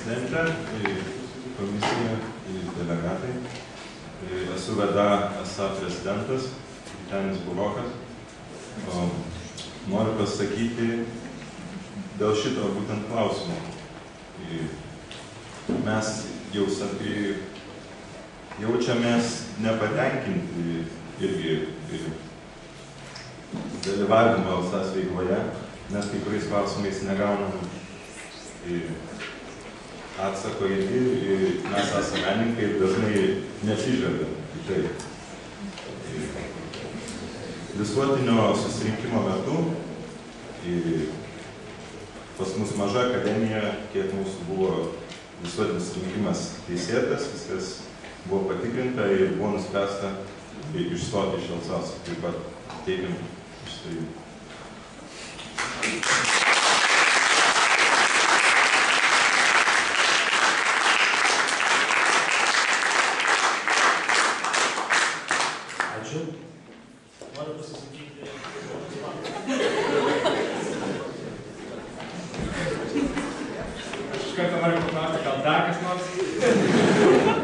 prezidentė, komisija, delegatai. Esu VEDA SA prezidentas, Vytenis Burokas. Noriu pasakyti dėl šito būtent klausimo. Mes jaučiamės nepatenkinti irgi dalyvavimo LSAS veikloje, nes kai kuriais klausimais negaunam atsako ir mes esame menininkai ir dažnai neatsižvelgiam į tai. Visuotinio susirinkimo metu pas mus maža akademija, kiek mūsų buvo visuotinis susirinkimas teisėtas, viskas buvo patikrinta ir buvo nuspręsta išstoti iš LSAS, taip pat teigiam išstojimą. Ačiū. Noriu pasisakyti. Aš iš karto noriu